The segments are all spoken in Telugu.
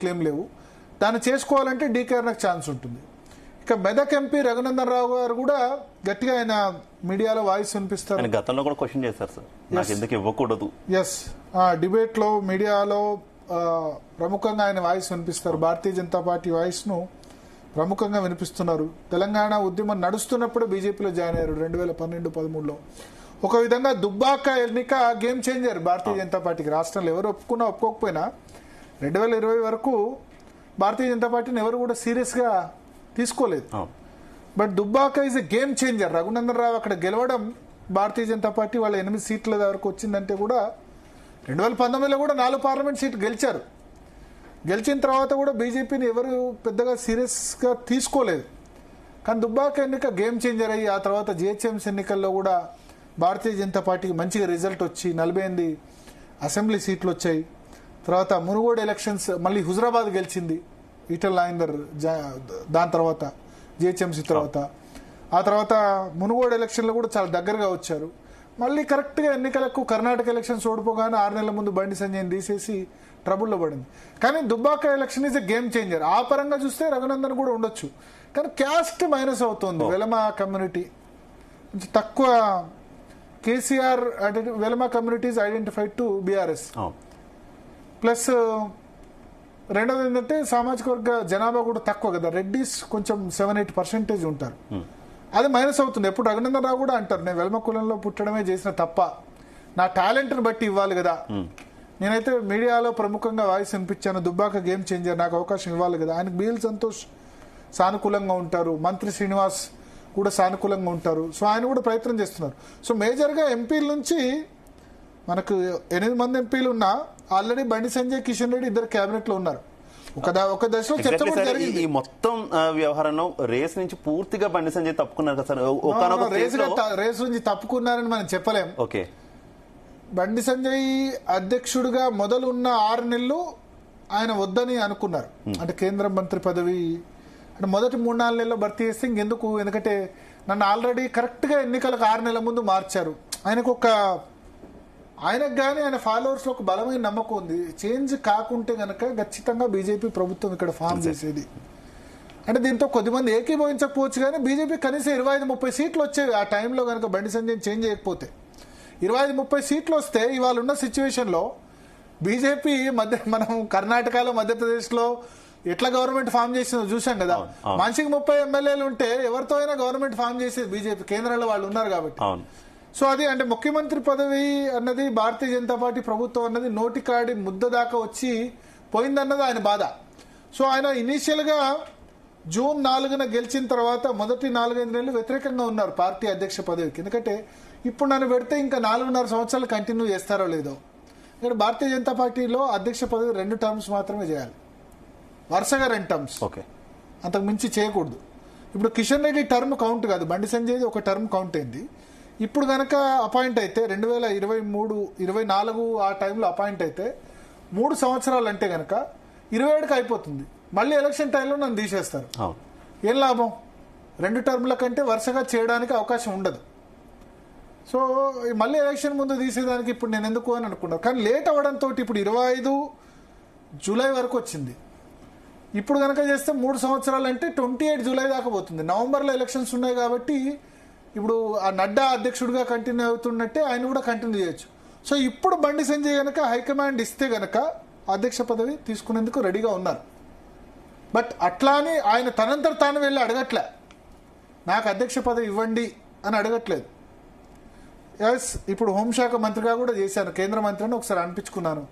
క్లెయిమ్ లేవు. దాన్ని చేసుకోవాలంటే డీకేఆర్కి ఛాన్స్ ఉంటుంది. ఇక మెదక్ ఎంపీ రఘునందన్ రావు గారు కూడా గట్టిగా ఆయన మీడియాలో వాయిస్ వినిపిస్తారు. గతంలో కూడా క్వశ్చన్ చేశారు సార్, నాకు ఎందుకు ఇవ్వకూడదు. ఎస్, డిబేట్ లో మీడియాలో ప్రముఖంగా ఆయన వాయిస్ వినిపిస్తారు. భారతీయ జనతా పార్టీ వాయిస్ ను ప్రముఖంగా వినిపిస్తున్నారు. తెలంగాణ ఉద్యమం నడుస్తున్నప్పుడు బీజేపీలో జాయిన్ అయ్యారు 2012-13లో. ఒక విధంగా దుబ్బాక ఎన్నిక గేమ్ చేంజర్ భారతీయ జనతా పార్టీకి. రాష్ట్రంలో ఎవరు ఒప్పుకున్నా ఒప్పుకోకపోయినా 2020 వరకు భారతీయ జనతా పార్టీని ఎవరు కూడా సీరియస్ గా తీసుకోలేదు. But Dubbaka is a game changer. Raghunandan Rao అక్కడ గెలవడం భారతీయ జనతా పార్టీ వాళ్ళ 8 సీట్ల వరకు వచ్చిందంటే కూడా 2019లో కూడా 4 పార్లమెంట్ సీట్లు గెలిచారు. గెలిచిన తర్వాత కూడా బీజేపీని ఎవరు పెద్దగా సీరియస్ గా తీసుకోలేదు. కానీ దుబ్బాక ఎన్నిక గేమ్ చేంజర్ అయ్యి ఆ తర్వాత జిహెచ్ఎంసీ ఎన్నికల్లో కూడా భారతీయ జనతా పార్టీకి మంచిగా రిజల్ట్ వచ్చి 48 అసెంబ్లీ సీట్లు వచ్చాయి. తర్వాత మునుగోడు ఎలక్షన్స్ మళ్ళీ హుజరాబాద్ గెలిచింది ఈటెల రాజేందర్. దాని తర్వాత జిహెచ్ఎంసీ తర్వాత ఆ తర్వాత మునుగోడు ఎలక్షన్లో కూడా చాలా దగ్గరగా వచ్చారు. మళ్ళీ కరెక్ట్గా ఎన్నికలకు కర్ణాటక ఎలక్షన్స్ ఓడిపోగానే 6 నెలల ముందు బండి సంజయ్ని తీసేసి ట్రబుల్లో పడింది. కానీ Dubbaka election is a game changer. ఆ పరంగా చూస్తే రఘునందన్ కూడా ఉండొచ్చు. కానీ క్యాస్ట్ మైనస్ అవుతుంది. వెలమ కమ్యూనిటీ తక్కువ. KCR Velama communities identified to BRS. Plus రెండవది ఏంటంటే సామాజిక వర్గ జనాభా కూడా తక్కువ కదా. రెడ్డిస్ కొంచెం 7-8% ఉంటారు. అది మైనస్ అవుతుంది. ఎప్పుడు రఘునందన్ రావు కూడా అంటారు, నేను వెల్మ కులంలో పుట్టడమే చేసిన తప్ప, నా టాలెంట్ని బట్టి ఇవ్వాలి కదా. నేనైతే మీడియాలో ప్రముఖంగా వాయిస్ వినిపించాను, దుబ్బాక గేమ్ చేంజర్, నాకు అవకాశం ఇవ్వాలి కదా. ఆయనకు బిఎల్ సంతోష్ సానుకూలంగా ఉంటారు, మంత్రి శ్రీనివాస్ కూడా సానుకూలంగా ఉంటారు. సో ఆయన కూడా ప్రయత్నం చేస్తున్నారు. సో మేజర్గా ఎంపీల నుంచి మనకు 8 మంది ఎంపీలు ఉన్నా ఆల్రెడీ బండి సంజయ్, కిషన్ రెడ్డి ఇద్దరు కేబినెట్ లో ఉన్నారు. ఒక దశలో చర్చ కూడా జరిగింది. ఈ మొత్తం వ్యవహారంలో రేస్ నుంచి పూర్తిగా బండి సంజయ్ తప్పుకున్నారు కదా సార్. రేస్ నుంచి తప్పుకున్నారని మనం చెప్పలేం. ఓకే, బండి సంజయ్ అధ్యక్షుడిగా మొదలున్న 6 నెలలు ఆయన వద్దని అనుకున్నారు. అంటే కేంద్ర మంత్రి పదవి అంటే మొదటి 3-4 నెలల్లో భర్తీ చేస్తే ఇంకెందుకు, ఎందుకంటే నన్ను ఆల్రెడీ కరెక్ట్ గా ఎన్నికలకు 6 నెలల ముందు మార్చారు. ఆయనకు కానీ ఆయన ఫాలోవర్స్ లో ఒక బలమైన నమ్మకం ఉంది. చేంజ్ కాకుంటే గనక ఖచ్చితంగా బీజేపీ ప్రభుత్వం ఇక్కడ ఫామ్ చేసేది. అంటే దీంతో కొద్దిమంది ఏకీభవించకపోవచ్చు, కానీ బీజేపీ కనీసం 25-30 సీట్లు వచ్చేవి ఆ టైంలో కనుక బండి సంజయ్ చేంజ్ చేయకపోతే. 25-30 సీట్లు వస్తే ఇవాళ ఉన్న సిచ్యువేషన్ లో బీజేపీ మనం కర్ణాటకలో, మధ్యప్రదేశ్ లో ఎట్లా గవర్నమెంట్ ఫామ్ చేసిందో చూసాం కదా. మనిషికి 30 ఎమ్మెల్యేలు ఉంటే ఎవరితో అయినా గవర్నమెంట్ ఫామ్ చేసేది బీజేపీ. కేంద్రంలో వాళ్ళు ఉన్నారు కాబట్టి. సో అది అంటే ముఖ్యమంత్రి పదవి అన్నది భారతీయ జనతా పార్టీ ప్రభుత్వం అన్నది నోటికాడి ముద్ద దాకా వచ్చి పోయిందన్నది ఆయన బాధ. సో ఆయన ఇనీషియల్ గా జూన్ 4న గెలిచిన తర్వాత మొదటి 4-5 నెలలు వ్యతిరేకంగా ఉన్నారు పార్టీ అధ్యక్ష పదవికి. ఎందుకంటే ఇప్పుడు నన్ను పెడితే ఇంకా 4.5 సంవత్సరాలు కంటిన్యూ చేస్తారో లేదో. ఇక్కడ భారతీయ జనతా పార్టీలో అధ్యక్ష పదవి 2 టర్మ్స్ మాత్రమే చేయాలి, వరుసగా 2 టర్మ్స్, అంతకు మించి చేయకూడదు. ఇప్పుడు కిషన్ రెడ్డి టర్మ్ కౌంట్ కాదు, బండి సంజయ్ ఒక టర్మ్ కౌంట్ అయింది. ఇప్పుడు కనుక అపాయింట్ అయితే 2023-24 ఆ టైంలో అపాయింట్ అయితే 3 సంవత్సరాలు అంటే కనుక 27కి అయిపోతుంది. మళ్ళీ ఎలక్షన్ టైంలో నన్ను తీసేస్తారు. ఏం లాభం? 2 టర్మ్ల కంటే వరుసగా చేయడానికి అవకాశం ఉండదు. సో మళ్ళీ ఎలక్షన్ ముందు తీసేదానికి ఇప్పుడు నేను ఎందుకు అని అనుకున్నాను. కానీ లేట్ అవ్వడంతో ఇప్పుడు 25 జూలై వరకు వచ్చింది. ఇప్పుడు కనుక చేస్తే 3 సంవత్సరాలు అంటే 28 జూలై దాకా పోతుంది. నవంబర్లో ఎలక్షన్స్ ఉన్నాయి కాబట్టి ఇప్పుడు ఆ నడ్డా అధ్యక్షుడిగా కంటిన్యూ అవుతున్నట్టే ఆయన కూడా కంటిన్యూ చేయొచ్చు. సో ఇప్పుడు బండి సంజయ్ గనక హైకమాండ్ ఇస్తే గనక అధ్యక్ష పదవి తీసుకునేందుకు రెడీగా ఉన్నారు. బట్ అట్లా అని ఆయన తనంతట తాను వెళ్ళి అడగట్లే, నాకు అధ్యక్ష పదవి ఇవ్వండి అని అడగట్లేదు. ఎస్, ఇప్పుడు హోంశాఖ మంత్రిగా కూడా చేశాను, కేంద్ర మంత్రిని ఒకసారి అనిపించుకున్నాను.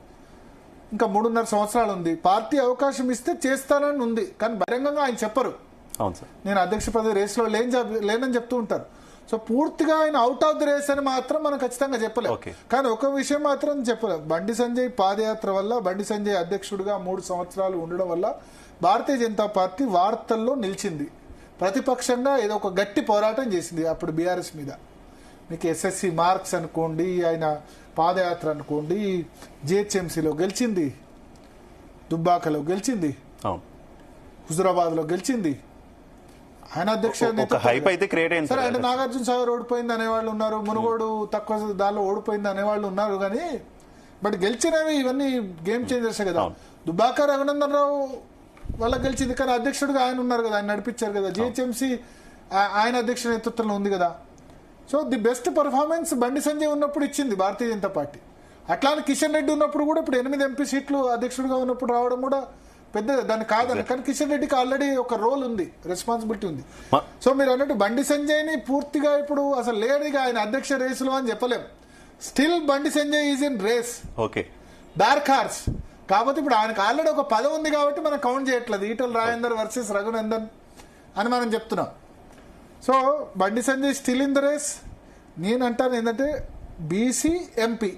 ఇంకా 3.5 సంవత్సరాలు ఉంది. పార్టీ అవకాశం ఇస్తే చేస్తానని ఉంది, కానీ బహిరంగంగా ఆయన చెప్పరు నేను అధ్యక్ష పదవి రేస్లో లేనని చెప్తూ ఉంటారు. సో పూర్తిగా ఆయన అవుట్ ఆఫ్ ది రేస్ అని మాత్రం మనం ఖచ్చితంగా చెప్పలేం. కానీ ఒక విషయం మాత్రం చెప్పలేం, బండి సంజయ్ పాదయాత్ర వల్ల, బండి సంజయ్ అధ్యక్షుడిగా 3 సంవత్సరాలు ఉండడం వల్ల భారతీయ జనతా పార్టీ వార్తల్లో నిలిచింది. ప్రతిపక్షంగా ఏదో ఒక గట్టి పోరాటం చేసింది అప్పుడు బీఆర్ఎస్ మీద. మీకు ఎస్ఎస్సి మార్క్స్ అనుకోండి, ఆయన పాదయాత్ర అనుకోండి, జిహెచ్ఎంసీలో గెలిచింది, దుబ్బాకలో గెలిచింది, హుజురాబాద్ లో గెలిచింది. ఆయన అధ్యక్ష సరే అంటే నాగార్జున సాగర్ ఓడిపోయింది అనేవాళ్ళు ఉన్నారు, మునుగోడు తక్కువ దానిలో ఓడిపోయింది అనేవాళ్ళు ఉన్నారు. కానీ బట్ గెలిచినవి ఇవన్నీ గేమ్ చేంజర్స్ కదా. దుబాక రఘునందన్ రావు వల్ల గెలిచింది, కానీ అధ్యక్షుడిగా ఆయన ఉన్నారు కదా, ఆయన నడిపించారు కదా. జిహెచ్ఎంసీ ఆయన అధ్యక్ష నేతృత్వంలో ఉంది కదా. So the best performance Bandi Sanjay ఉన్నప్పుడు ఇచ్చింది భారతీయ జనతా పార్టీ. అట్లానే కిషన్ రెడ్డి ఉన్నప్పుడు కూడా ఇప్పుడు 8 ఎంపీ సీట్లు అధ్యక్షుడిగా ఉన్నప్పుడు రావడం కూడా పెద్ద దాన్ని కాదని. కానీ కిషన్ రెడ్డికి ఆల్రెడీ ఒక రోల్ ఉంది, రెస్పాన్సిబిలిటీ ఉంది. సో మీరు అన్నట్టు బండి సంజయ్ని పూర్తిగా ఇప్పుడు అసలు లేడీగా ఆయన అధ్యక్ష రేసులో అని చెప్పలేం. Still Bandi Sanjay is in race, okay, dark horse. కాకపోతే ఇప్పుడు ఆయనకు ఆల్రెడీ ఒక పదం ఉంది కాబట్టి మనం కౌంట్ చేయట్లేదు, ఈటల రాజేందర్ వర్సెస్ రఘునందన్ అని మనం చెప్తున్నాం. So Bandi Sanjay still in the race. నేను అంటాను ఏంటంటే బీసీ ఎంపీ